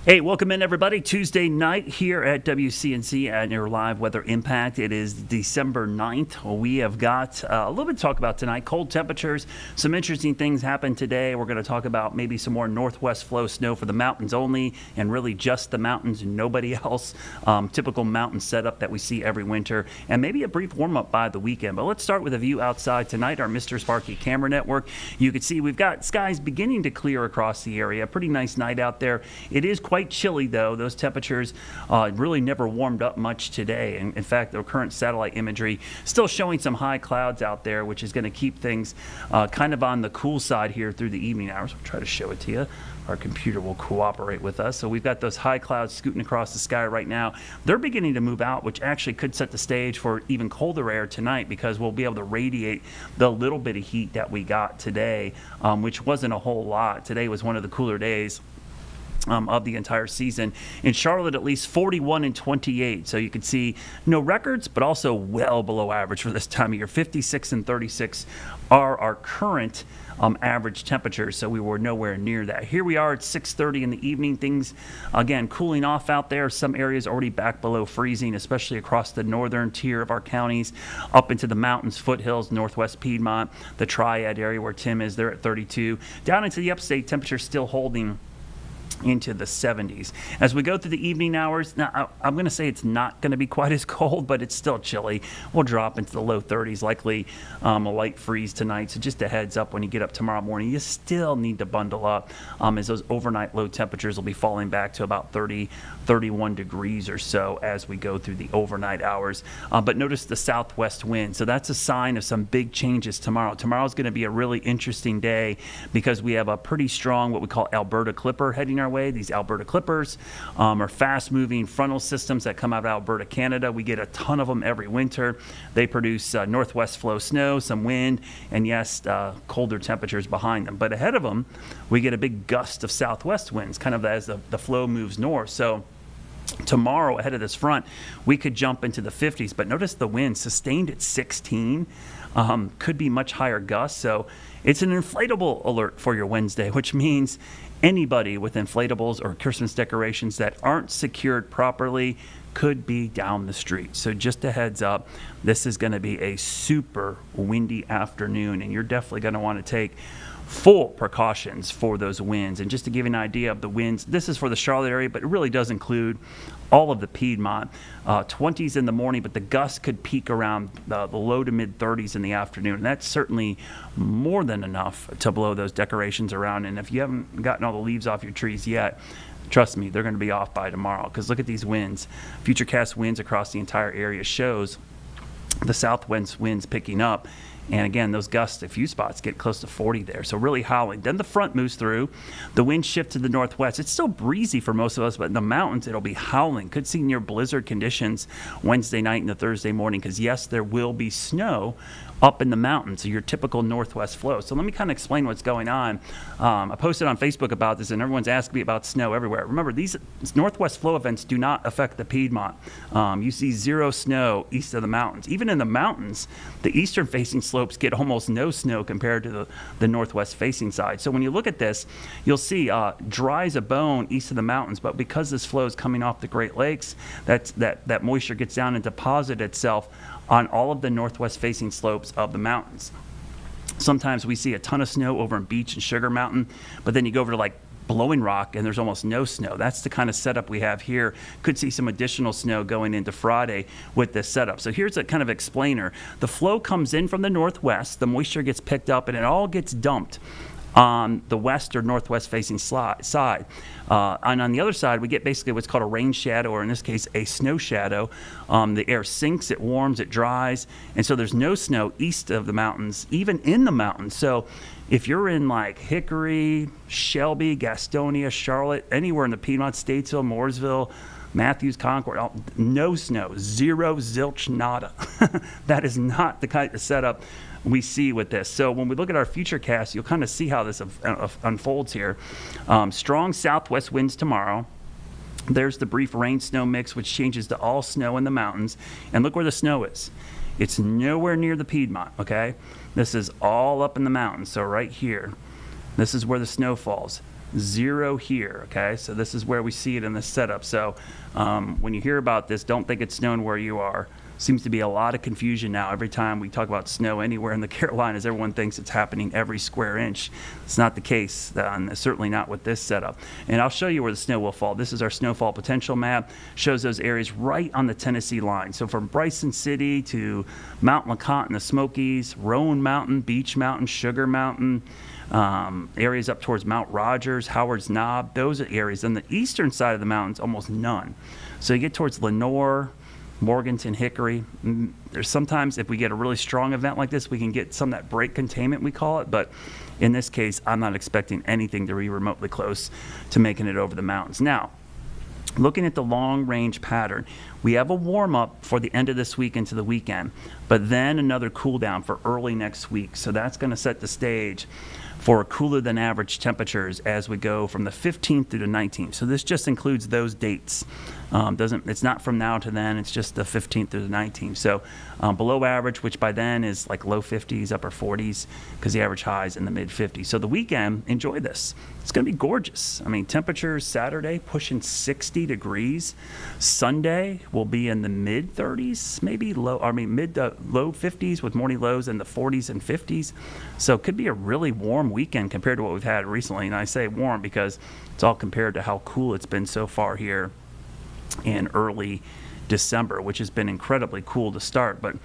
Hey, welcome in everybody. Tuesday night here at WCNC and your live weather impact. It is December 9th. We have got a little bit to talk about tonight. Cold temperatures, some interesting things happened today. We're going to talk about maybe some more northwest flow snow for the mountains only, and really just the mountains and nobody else. Typical mountain setup that we see every winter, and maybe a brief warm up by the weekend. But let's start with a view outside tonight. Our Mr. Sparky camera network. You can see we've got skies beginning to clear across the area. Pretty nice night out there. It is quite chilly though. Those temperatures really never warmed up much today. And in fact, the current satellite imagery still showing some high clouds out there, which is going to keep things kind of on the cool side here through the evening hours. We'll try to show it to you. Our computer will cooperate with us. So we've got those high clouds scooting across the sky right now. They're beginning to move out, which actually could set the stage for even colder air tonight, because we'll be able to radiate the little bit of heat that we got today, which wasn't a whole lot. Today was one of the cooler days of the entire season. In Charlotte, at least 41 and 28. So you can see no records, but also well below average for this time of year. 56 and 36 are our current average temperatures, so we were nowhere near that. Here we are at 6:30 in the evening. Things, again, cooling off out there. Some areas already back below freezing, especially across the northern tier of our counties, up into the mountains, foothills, northwest Piedmont, the Triad area where Tim is, they're at 32. Down into the upstate, temperatures still holding into the 70s. As we go through the evening hours, now I'm going to say it's not going to be quite as cold, but it's still chilly. We'll drop into the low 30s, likely a light freeze tonight. So just a heads up, when you get up tomorrow morning, you still need to bundle up, as those overnight low temperatures will be falling back to about 30, 31 degrees or so as we go through the overnight hours. But notice the southwest wind. So that's a sign of some big changes tomorrow. Tomorrow's going to be a really interesting day because we have a pretty strong, what we call Alberta Clipper heading our way. These Alberta Clippers are fast-moving frontal systems that come out of Alberta, Canada. We get a ton of them every winter. They produce northwest flow snow, some wind, and yes, colder temperatures behind them. But ahead of them, we get a big gust of southwest winds, kind of as the flow moves north. So tomorrow, ahead of this front, we could jump into the 50s, but notice the wind sustained at 16. Could be much higher gusts. So it's an inflatable alert for your Wednesday, which means anybody with inflatables or Christmas decorations that aren't secured properly could be down the street. So just a heads up, this is going to be a super windy afternoon, and you're definitely going to want to take full precautions for those winds. And just to give you an idea of the winds, this is for the Charlotte area, but it really does include all of the Piedmont. 20s in the morning, but the gusts could peak around the low to mid 30s in the afternoon. And that's certainly more than enough to blow those decorations around. And if you haven't gotten all the leaves off your trees yet, trust me, they're going to be off by tomorrow, because look at these winds. Futurecast winds across the entire area shows the southwest winds picking up. And again, those gusts, a few spots get close to 40 there. So really howling. Then the front moves through. The wind shifts to the northwest. It's still breezy for most of us, but in the mountains, it'll be howling. Could see near blizzard conditions Wednesday night and the Thursday morning, because yes, there will be snow up in the mountains, so your typical northwest flow. So let me kind of explain what's going on. I posted on Facebook about this, and everyone's asking me about snow everywhere. Remember, these northwest flow events do not affect the Piedmont. You see zero snow east of the mountains. Even in the mountains, the eastern facing slopes get almost no snow compared to the northwest facing side. So when you look at this, you'll see dry as a bone east of the mountains, but because this flow is coming off the Great Lakes, that moisture gets down and deposits itself on all of the northwest facing slopes of the mountains. Sometimes we see a ton of snow over in Beach and Sugar Mountain, but then you go over to like Blowing Rock and there's almost no snow. That's the kind of setup we have here. Could see some additional snow going into Friday with this setup. So here's a kind of explainer. The flow comes in from the northwest, the moisture gets picked up, and it all gets dumped on the west or northwest facing side. And on the other side, we get basically what's called a rain shadow, or in this case, a snow shadow. The air sinks, it warms, it dries, and so there's no snow east of the mountains, even in the mountains. So if you're in like Hickory, Shelby, Gastonia, Charlotte, anywhere in the Piedmont, Statesville, Mooresville, Matthews, Concord, no snow, zero, zilch, nada. That is not the kind of setup we see with this. So when we look at our future cast, you'll kind of see how this unfolds here. Strong southwest winds tomorrow. There's the brief rain snow mix, which changes to all snow in the mountains. And look where the snow is. It's nowhere near the Piedmont, okay? This is all up in the mountains. So right here, this is where the snow falls. 0 here. Okay, so this is where we see it in the setup. So when you hear about this, don't think it's snowing where you are. Seems to be a lot of confusion now. Every time we talk about snow anywhere in the Carolinas, everyone thinks it's happening every square inch. It's not the case, certainly not with this setup. And I'll show you where the snow will fall. This is our snowfall potential map. Shows those areas right on the Tennessee line. So from Bryson City to Mount LeConte in the Smokies, Rowan Mountain, Beech Mountain, Sugar Mountain, areas up towards Mount Rogers, Howard's Knob, those are areas. On the eastern side of the mountains, almost none. So you get towards Lenoir, Morganton, Hickory. There's sometimes, if we get a really strong event like this, we can get some of that break containment, we call it. But in this case, I'm not expecting anything to be remotely close to making it over the mountains. Now, looking at the long range pattern, we have a warm up for the end of this week into the weekend, but then another cool down for early next week. So that's going to set the stage for cooler than average temperatures as we go from the 15th through the 19th. So this just includes those dates. It's not from now to then, it's just the 15th through the 19th. So below average, which by then is like low 50s, upper 40s, because the average high is in the mid 50s. So the weekend, enjoy this. It's going to be gorgeous. I mean, temperatures Saturday pushing 60 degrees. Sunday will be in the mid 30s, mid to low 50s with morning lows in the 40s and 50s. So it could be a really warm weekend compared to what we've had recently. And I say warm because it's all compared to how cool it's been so far here in early December, which has been incredibly cool to start, but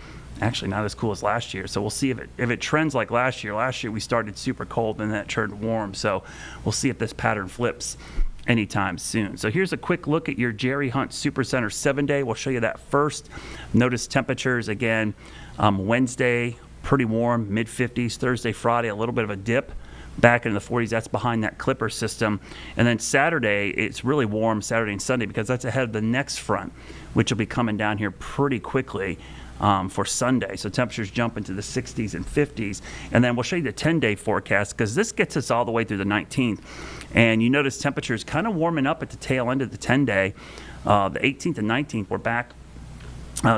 actually not as cool as last year. So we'll see if it trends like last year. Last year we started super cold and then it turned warm. So we'll see if this pattern flips anytime soon. So here's a quick look at your Jerry Hunt Supercenter 7-day. We'll show you that first. Notice temperatures again. Wednesday, pretty warm, mid 50s. Thursday, Friday, a little bit of a dip back into the 40s. That's behind that clipper system. And then Saturday, it's really warm Saturday and Sunday because that's ahead of the next front, which will be coming down here pretty quickly for Sunday. So temperatures jump into the 60s and 50s. And then we'll show you the 10-day forecast because this gets us all the way through the 19th. And you notice temperatures kind of warming up at the tail end of the 10-day. The 18th and 19th, we're back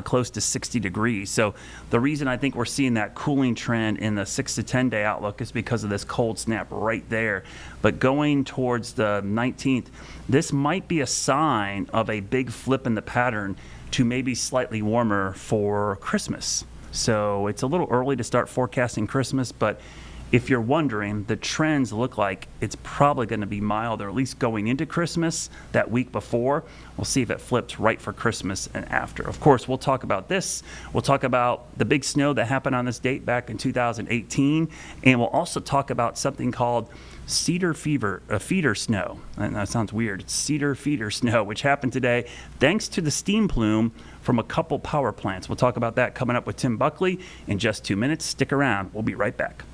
close to 60 degrees. So the reason I think we're seeing that cooling trend in the 6 to 10 day outlook is because of this cold snap right there. But going towards the 19th, this might be a sign of a big flip in the pattern to maybe slightly warmer for Christmas. So it's a little early to start forecasting Christmas, but if you're wondering, the trends look like it's probably going to be mild, or at least going into Christmas that week before. We'll see if it flips right for Christmas and after. Of course, we'll talk about this. We'll talk about the big snow that happened on this date back in 2018. And we'll also talk about something called feeder snow. And that sounds weird. It's cedar feeder snow, which happened today thanks to the steam plume from a couple power plants. We'll talk about that coming up with Tim Buckley in just 2 minutes. Stick around. We'll be right back.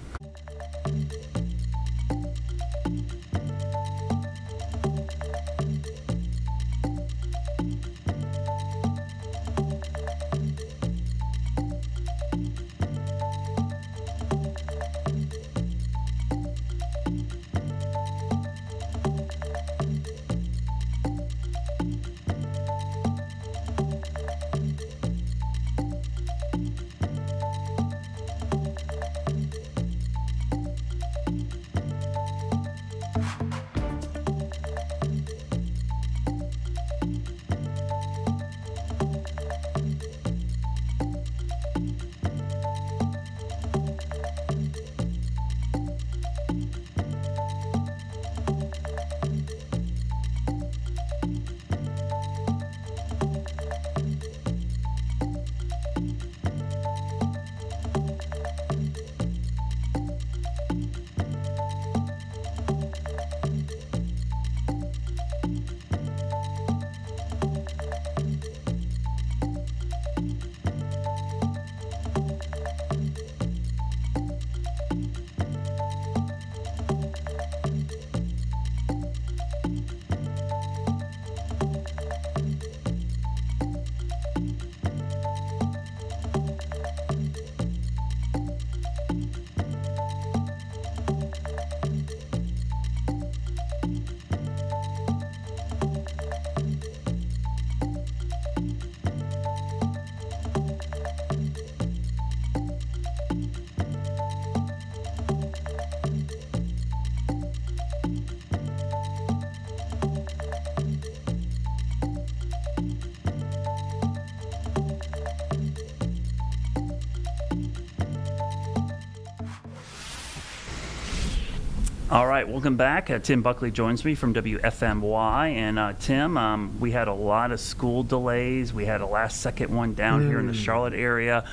All right, welcome back. Tim Buckley joins me from WFMY. And Tim, we had a lot of school delays. We had a last-second one down here in the Charlotte area.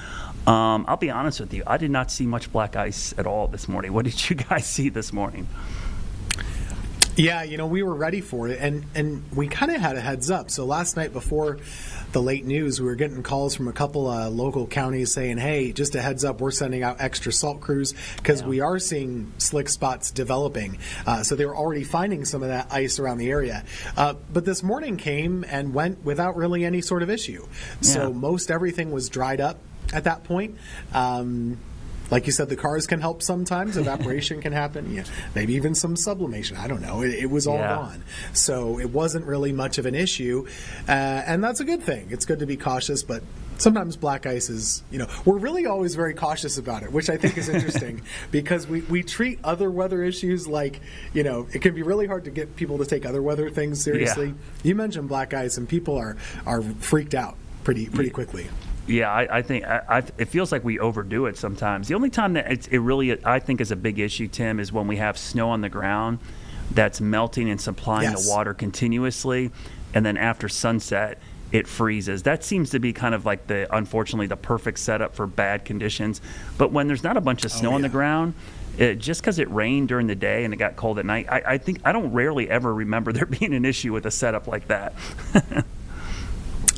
I'll be honest with you, I did not see much black ice at all this morning. What did you guys see this morning? Yeah, we were ready for it, and we kind of had a heads up. So last night before the late news, we were getting calls from a couple local counties saying, hey, just a heads up, we're sending out extra salt crews because we are seeing slick spots developing. So they were already finding some of that ice around the area. But this morning came and went without really any sort of issue. So most everything was dried up at that point. Like you said, the cars can help sometimes. Evaporation can happen. Yeah, maybe even some sublimation. I don't know. It was all gone. So it wasn't really much of an issue. And that's a good thing. It's good to be cautious, but sometimes black ice is, we're really always very cautious about it, which I think is interesting because we treat other weather issues like, it can be really hard to get people to take other weather things seriously. Yeah. You mentioned black ice, and people are freaked out pretty quickly. Yeah, I think it feels like we overdo it sometimes. The only time that it really, I think, is a big issue, Tim, is when we have snow on the ground that's melting and supplying the water continuously, and then after sunset, it freezes. That seems to be kind of like unfortunately, the perfect setup for bad conditions. But when there's not a bunch of snow on the ground, just because it rained during the day and it got cold at night, I think I don't rarely ever remember there being an issue with a setup like that.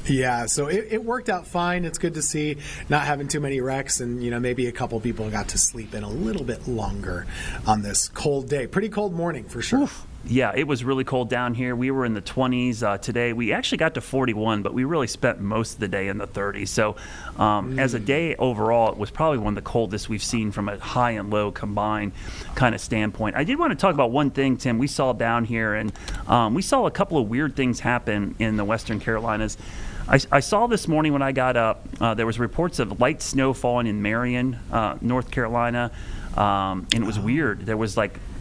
Yeah, so it worked out fine. It's good to see not having too many wrecks, and maybe a couple people got to sleep in a little bit longer on this cold day. Pretty cold morning for sure. Oof. Yeah, it was really cold down here. We were in the 20s today. We actually got to 41, but we really spent most of the day in the 30s. So as a day overall, it was probably one of the coldest we've seen from a high and low combined kind of standpoint. I did want to talk about one thing, Tim, we saw down here, and we saw a couple of weird things happen in the Western Carolinas. I saw this morning when I got up, there was reports of light snow falling in Marion, North Carolina, and it was weird. There was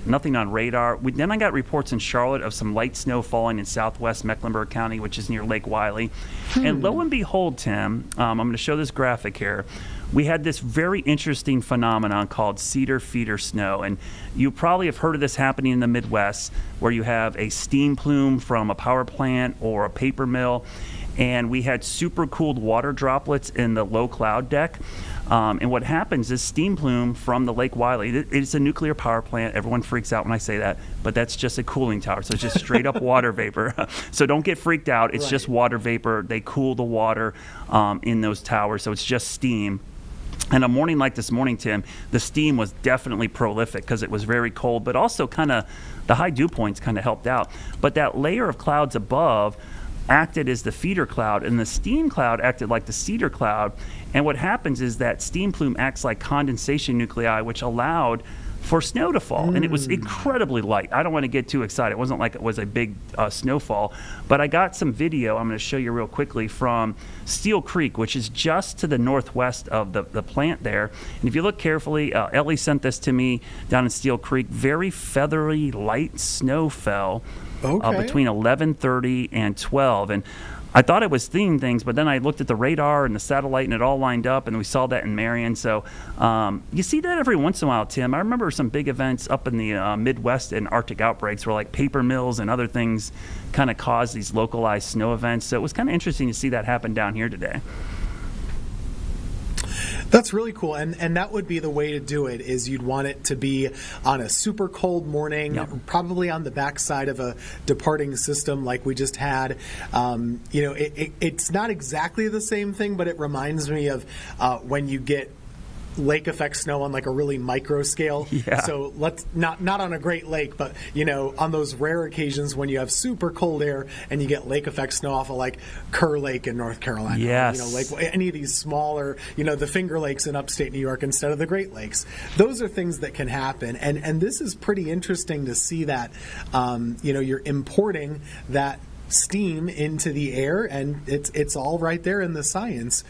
nothing on radar. Then I got reports in Charlotte of some light snow falling in southwest Mecklenburg County, which is near Lake Wylie. And lo and behold, Tim, I'm going to show this graphic here. We had this very interesting phenomenon called cedar feeder snow. And you probably have heard of this happening in the Midwest, where you have a steam plume from a power plant or a paper mill, and we had super cooled water droplets in the low cloud deck. And what happens is steam plume from the Lake Wylie, it's a nuclear power plant. Everyone freaks out when I say that, but that's just a cooling tower. So it's just straight up water vapor. So don't get freaked out. It's just water vapor. They cool the water in those towers. So it's just steam. And a morning like this morning, Tim, the steam was definitely prolific because it was very cold, but also kind of the high dew points kind of helped out. But that layer of clouds above acted as the feeder cloud, and the steam cloud acted like the cedar cloud. And what happens is that steam plume acts like condensation nuclei, which allowed for snow to fall. And it was incredibly light. I don't want to get too excited. It wasn't like it was a big snowfall, but I got some video I'm going to show you real quickly from Steel Creek, which is just to the northwest of the plant there. And if you look carefully, Ellie sent this to me down in Steel Creek. Very feathery, light snow fell between 11:30 and 12. And I thought it was seeing things, but then I looked at the radar and the satellite, and it all lined up, and we saw that in Marion. So you see that every once in a while, Tim. I remember some big events up in the Midwest and Arctic outbreaks where paper mills and other things kind of caused these localized snow events. So it was kind of interesting to see that happen down here today. That's really cool, and that would be the way to do it. Is you'd want it to be on a super cold morning, probably on the backside of a departing system like we just had. It's not exactly the same thing, but it reminds me of when you get lake effect snow on a really micro scale. Yeah. So let's not on a Great Lake, but on those rare occasions when you have super cold air and you get lake effect snow off of Kerr Lake in North Carolina. Yes. Any of these smaller, the Finger Lakes in upstate New York instead of the Great Lakes. Those are things that can happen, and this is pretty interesting to see that you're importing that steam into the air, and it's all right there in the science,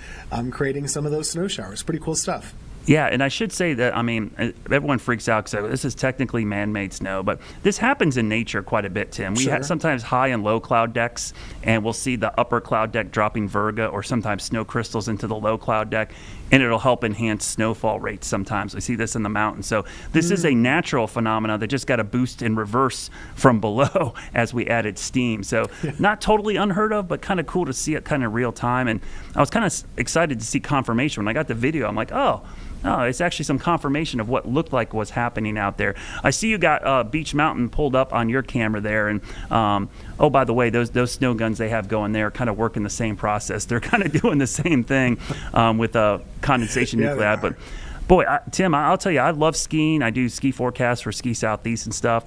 creating some of those snow showers. Pretty cool stuff. Yeah, and I should say that, I mean, everyone freaks out because this is technically man-made snow, but this happens in nature quite a bit, Tim. We have sometimes high and low cloud decks, and we'll see the upper cloud deck dropping virga or sometimes snow crystals into the low cloud deck, and it'll help enhance snowfall rates sometimes. We see this in the mountains. So this is a natural phenomenon that just got a boost in reverse from below as we added steam. So not totally unheard of, but kind of cool to see it kind of real time. And I was kind of excited to see confirmation. When I got the video, I'm like, oh, it's actually some confirmation of what looked like was happening out there. I see you got Beech Mountain pulled up on your camera there. And, oh, by the way, those snow guns they have going there kind of working the same process. They're kind of doing the same thing with condensation nuclei. But, boy, Tim, I'll tell you, I love skiing. I do ski forecasts for Ski Southeast and stuff.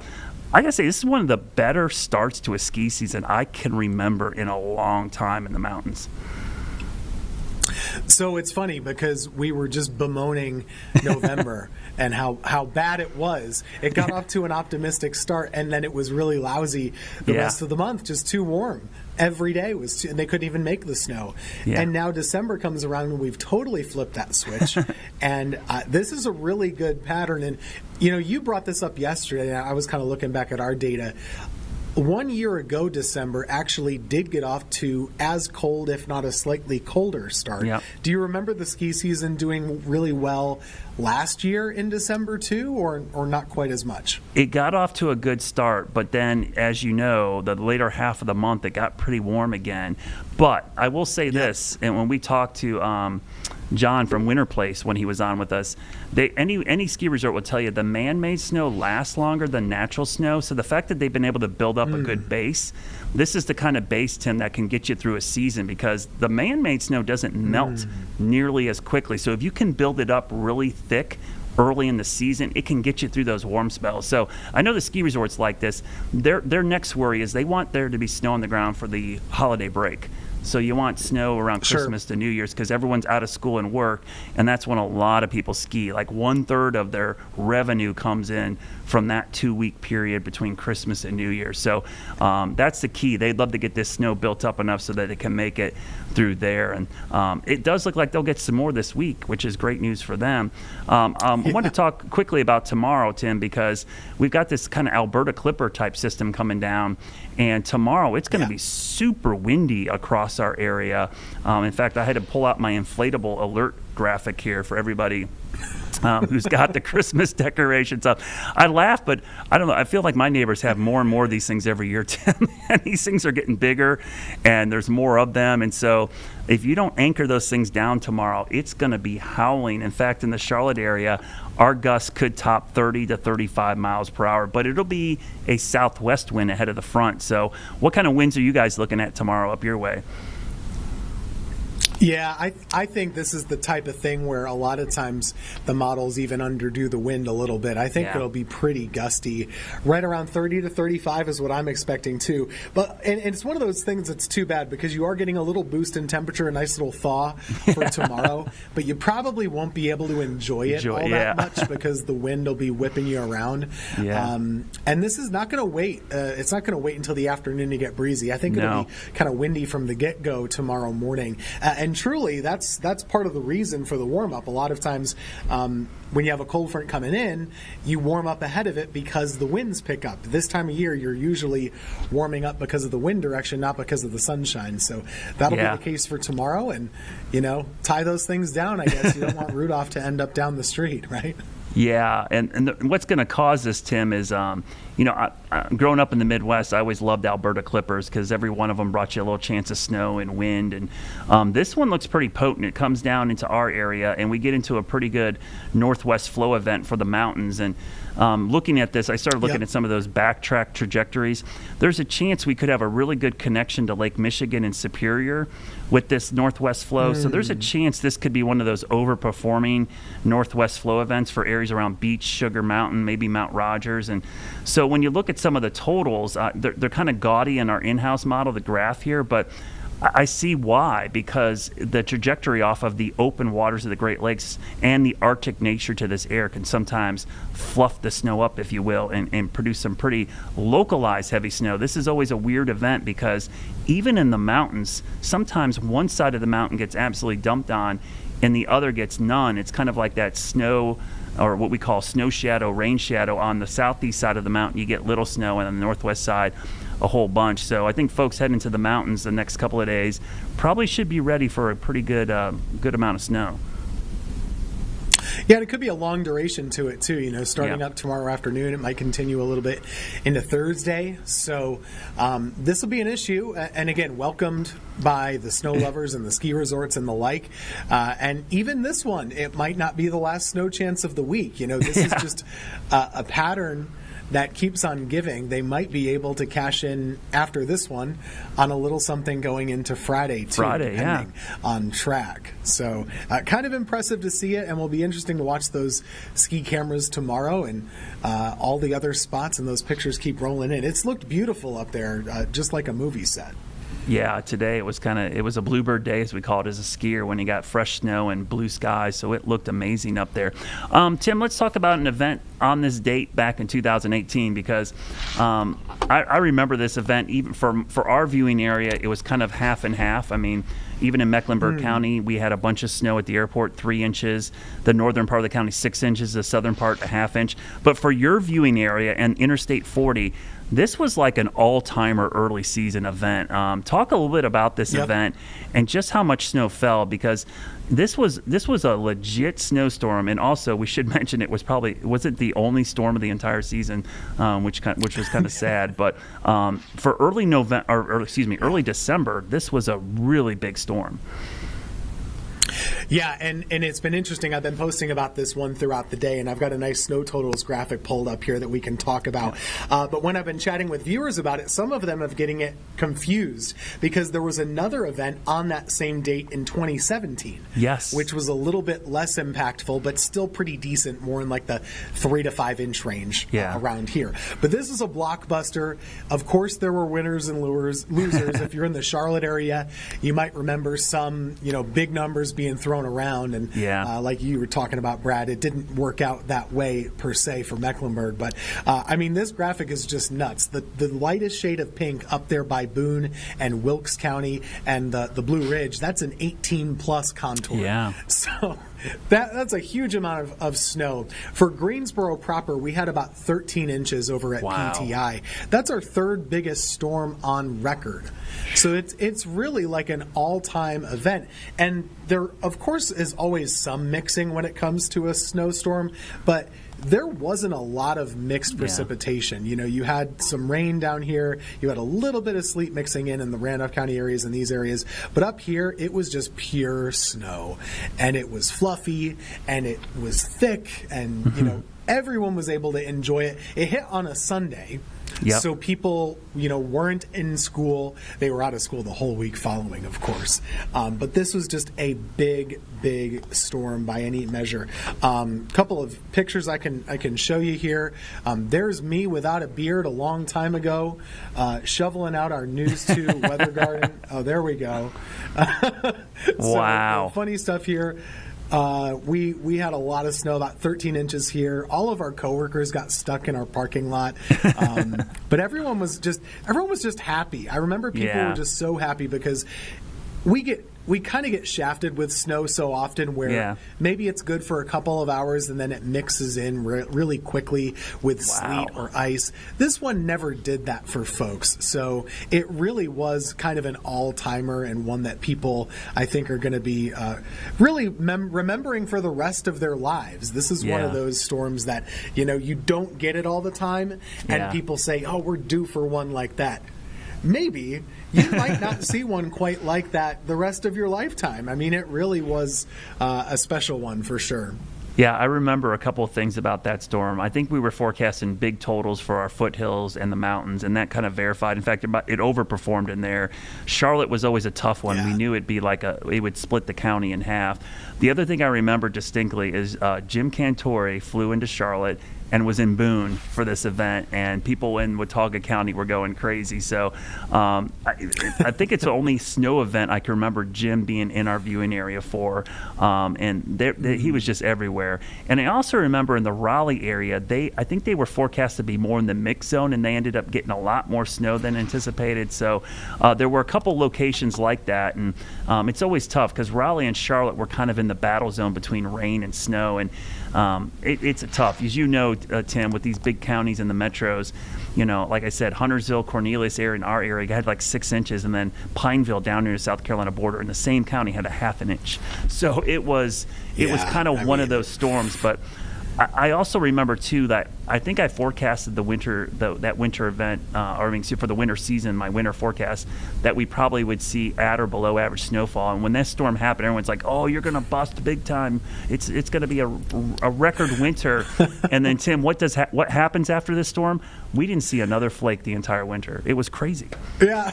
I got to say, this is one of the better starts to a ski season I can remember in a long time in the mountains. So it's funny because we were just bemoaning November and how bad it was. It got off to an optimistic start, and then it was really lousy the rest of the month, just too warm. Every day and they couldn't even make the snow. Yeah. And now December comes around and we've totally flipped that switch. And this is a really good pattern. And, you brought this up yesterday, and I was kind of looking back at our data. 1 year ago, December actually did get off to as cold, if not a slightly colder start. Yep. Do you remember the ski season doing really well last year in December too, or not quite as much? It got off to a good start, but then, as you know, the later half of the month, it got pretty warm again. But I will say this, and when we talked to John from Winter Place when he was on with us, any ski resort will tell you the man-made snow lasts longer than natural snow. So the fact that they've been able to build up a good base, this is the kind of base, Tim, that can get you through a season because the man-made snow doesn't melt nearly as quickly. So if you can build it up really thick early in the season, it can get you through those warm spells. So I know the ski resorts like this. Their next worry is they want there to be snow on the ground for the holiday break. So you want snow around Christmas to New Year's because everyone's out of school and work, and that's when a lot of people ski. Like 1/3 of their revenue comes in from that 2-week period between Christmas and New Year's. So that's the key. They'd love to get this snow built up enough so that it can make it through there. And it does look like they'll get some more this week, which is great news for them. I want to talk quickly about tomorrow, Tim, because we've got this kind of Alberta Clipper type system coming down. And tomorrow it's going to be super windy across our area. In fact, I had to pull out my inflatable alert graphic here for everybody who's got the Christmas decorations up. I laugh, but I don't know. I feel like my neighbors have more and more of these things every year, Tim. And these things are getting bigger, and there's more of them. And so if you don't anchor those things down tomorrow, it's going to be howling. In fact, in the Charlotte area, our gusts could top 30 to 35 miles per hour, but it'll be a southwest wind ahead of the front. So what kind of winds are you guys looking at tomorrow up your way? Yeah, I think this is the type of thing where a lot of times the models even underdo the wind a little bit. I think it'll be pretty gusty. Right around 30 to 35 is what I'm expecting too. But and it's one of those things that's too bad because you are getting a little boost in temperature, a nice little thaw for tomorrow, but you probably won't be able to enjoy it all that much because the wind will be whipping you around. Yeah. And this is not going to wait. It's not going to wait until the afternoon to get breezy. I think it'll be kind of windy from the get-go tomorrow morning. And truly, that's part of the reason for the warm-up. A lot of times when you have a cold front coming in, you warm up ahead of it because the winds pick up. This time of year, you're usually warming up because of the wind direction, not because of the sunshine. So that'll be the case for tomorrow. And, tie those things down, I guess. You don't want Rudolph to end up down the street, right? Yeah, and what's going to cause this, Tim, is, growing up in the Midwest, I always loved Alberta Clippers because every one of them brought you a little chance of snow and wind. And this one looks pretty potent. It comes down into our area, and we get into a pretty good northwest flow event for the mountains. And looking at this, I started looking at some of those backtrack trajectories. There's a chance we could have a really good connection to Lake Michigan and Superior with this northwest flow. So there's a chance this could be one of those overperforming northwest flow events for areas around Beach, Sugar Mountain, maybe Mount Rogers. And so when you look at some of the totals, they're kind of gaudy in our in-house model, the graph here, but I see why, because the trajectory off of the open waters of the Great Lakes and the Arctic nature to this air can sometimes fluff the snow up, if you will, and produce some pretty localized heavy snow. This is always a weird event because even in the mountains, sometimes one side of the mountain gets absolutely dumped on and the other gets none. It's kind of like that snow, or what we call snow shadow, rain shadow. On the southeast side of the mountain, you get little snow, and on the northwest side, a whole bunch. So I think folks heading to the mountains the next couple of days probably should be ready for a pretty good amount of snow. Yeah, and it could be a long duration to it too. Starting up tomorrow afternoon, it might continue a little bit into Thursday. So this will be an issue, and again, welcomed by the snow lovers and the ski resorts and the like. And even this one, it might not be the last snow chance of the week. This is just a pattern that keeps on giving. They might be able to cash in after this one on a little something going into Friday, too, depending on track. So kind of impressive to see it, and will be interesting to watch those ski cameras tomorrow and all the other spots, and those pictures keep rolling in. It's looked beautiful up there, just like a movie set. Yeah, today it was a bluebird day, as we call it, as a skier, when you got fresh snow and blue skies, so it looked amazing up there. Tim, let's talk about an event on this date back in 2018, because I remember this event. Even for our viewing area, it was kind of half and half. I mean, even in Mecklenburg County, we had a bunch of snow at the airport, 3 inches. The northern part of the county, 6 inches. The southern part, a half inch. But for your viewing area and Interstate 40, this was like an all-timer early season event. Talk a little bit about this event and just how much snow fell, because this was a legit snowstorm. And also, we should mention, it wasn't the only storm of the entire season, which was kind of sad. But for early December, this was a really big storm. Yeah, and it's been interesting. I've been posting about this one throughout the day, and I've got a nice snow totals graphic pulled up here that we can talk about. But when I've been chatting with viewers about it, some of them are getting it confused, because there was another event on that same date in 2017. Yes. Which was a little bit less impactful, but still pretty decent, more in like the 3 to 5 inch range around here. But this is a blockbuster. Of course, there were winners and losers. If you're in the Charlotte area, you might remember some, big numbers being thrown around, and like you were talking about, Brad, it didn't work out that way per se for Mecklenburg. But this graphic is just nuts. The lightest shade of pink up there by Boone and Wilkes County and the Blue Ridge, that's an 18 plus contour. Yeah. So that's a huge amount of snow. For Greensboro proper, we had about 13 inches over at PTI. That's our third biggest storm on record. So it's really like an all-time event. And there, of course, is always some mixing when it comes to a snowstorm, but there wasn't a lot of mixed precipitation. You had some rain down here. You had a little bit of sleet mixing in the Randolph County areas and these areas. But up here, it was just pure snow. And it was fluffy, and it was thick, and, everyone was able to enjoy it. It hit on a Sunday. Yep. So people, weren't in school. They were out of school the whole week following, of course. But this was just a big, big storm by any measure. Couple of pictures I can show you here. There's me without a beard a long time ago, shoveling out our News 2 weather garden. Oh, there we go. Wow. Funny stuff here. We had a lot of snow, about 13 inches here. All of our coworkers got stuck in our parking lot, but everyone was just happy. I remember people were just so happy, because we kind of get shafted with snow so often, where maybe it's good for a couple of hours and then it mixes in really quickly with sleet or ice. This one never did that for folks. So it really was kind of an all-timer, and one that people, I think, are going to be really remembering for the rest of their lives. This is one of those storms that, you don't get it all the time, and people say, oh, we're due for one like that. Maybe you might not see one quite like that the rest of your lifetime. It really was a special one for sure. Yeah, I remember a couple of things about that storm. I think we were forecasting big totals for our foothills and the mountains, and that kind of verified. In fact, it overperformed in there. Charlotte was always a tough one. We knew it'd be it would split the county in half. The other thing I remember distinctly is Jim Cantore flew into Charlotte, and was in Boone for this event, and people in Watauga County were going crazy. So I think it's the only snow event I can remember Jim being in our viewing area for, and he was just everywhere. And I also remember in the Raleigh area, I think they were forecast to be more in the mix zone, and they ended up getting a lot more snow than anticipated. So there were a couple locations like that, and it's always tough because Raleigh and Charlotte were kind of in the battle zone between rain and snow, and it's tough, as you know, Tim, with these big counties and the metros. Like I said, Huntersville, Cornelius area, in our area had like 6 inches, and then Pineville down near the South Carolina border in the same county had a half an inch. So it was kind of one of those storms. But I also remember too that I think I forecasted that winter event, for the winter season, my winter forecast, that we probably would see at or below average snowfall. And when that storm happened, everyone's like, "Oh, you're going to bust big time. It's going to be a record winter." And then Tim, what happens after this storm? We didn't see another flake the entire winter. It was crazy. Yeah,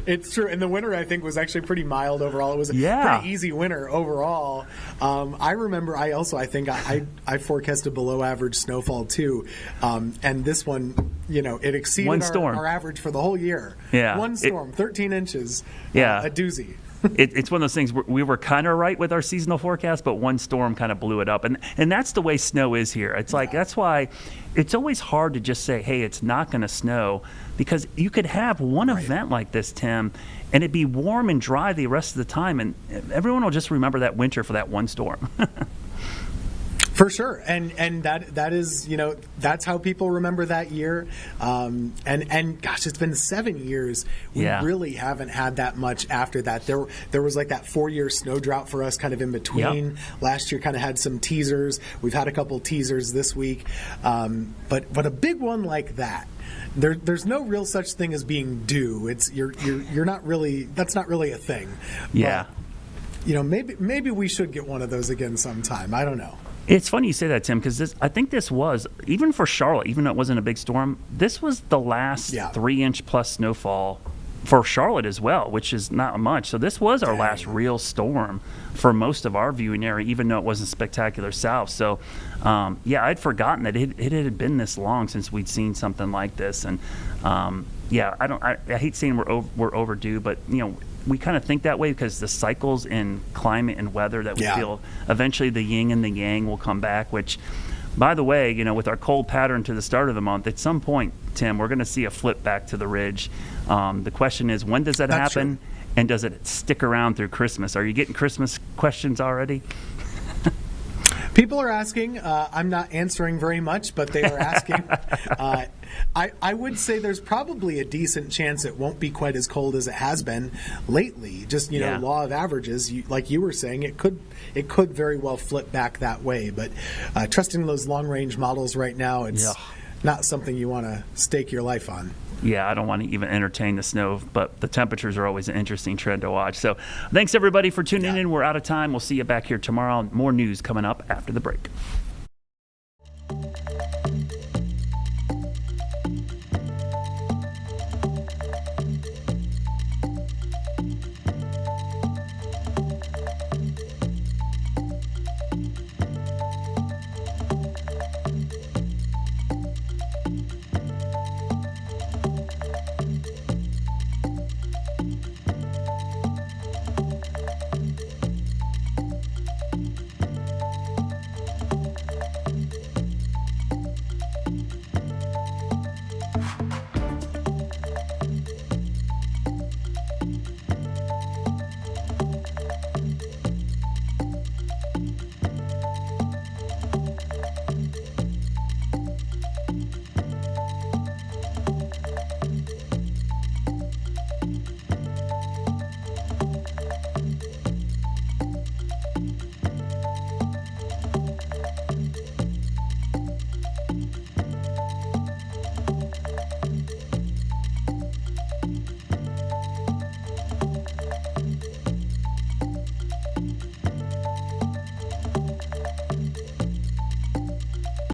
it's true. And the winter, I think, was actually pretty mild overall. It was a pretty easy winter overall. I remember I think I forecasted below average snowfall too. And this one, it exceeded our average for the whole year. Yeah. One storm, 13 inches. Yeah. A doozy. It's one of those things we were kind of right with our seasonal forecast, but one storm kind of blew it up. And that's the way snow is here. It's like, that's why it's always hard to just say, hey, it's not going to snow, because you could have one event like this, Tim, and it'd be warm and dry the rest of the time, and everyone will just remember that winter for that one storm. For sure, and that is, that's how people remember that year. And gosh, it's been 7 years. We really haven't had that much after that. There was like that 4-year snow drought for us, kind of in between. Yep. Last year, kind of had some teasers. We've had a couple teasers this week, but a big one like that. There's no real such thing as being due. It's you're not really. That's not really a thing. Yeah. But, maybe we should get one of those again sometime. I don't know. It's funny you say that, Tim, because I think this was, even for Charlotte, even though it wasn't a big storm, this was the last 3-inch plus snowfall for Charlotte as well, which is not much. So this was our last real storm for most of our viewing area, even though it wasn't spectacular south. So, I'd forgotten that it had been this long since we'd seen something like this. And, I hate saying we're overdue, but, we kind of think that way because the cycles in climate and weather that we feel, eventually the yin and the yang will come back, which, by the way, with our cold pattern to the start of the month, at some point, Tim, we're going to see a flip back to the ridge. The question is, when does that happen? True. And does it stick around through Christmas? Are you getting Christmas questions already? People are asking. I'm not answering very much, but they are asking. I would say there's probably a decent chance it won't be quite as cold as it has been lately. Just law of averages, like you were saying, it could very well flip back that way. But trusting those long range models right now, it's not something you want to stake your life on. Yeah, I don't want to even entertain the snow, but the temperatures are always an interesting trend to watch. So thanks, everybody, for tuning in. We're out of time. We'll see you back here tomorrow. More news coming up after the break.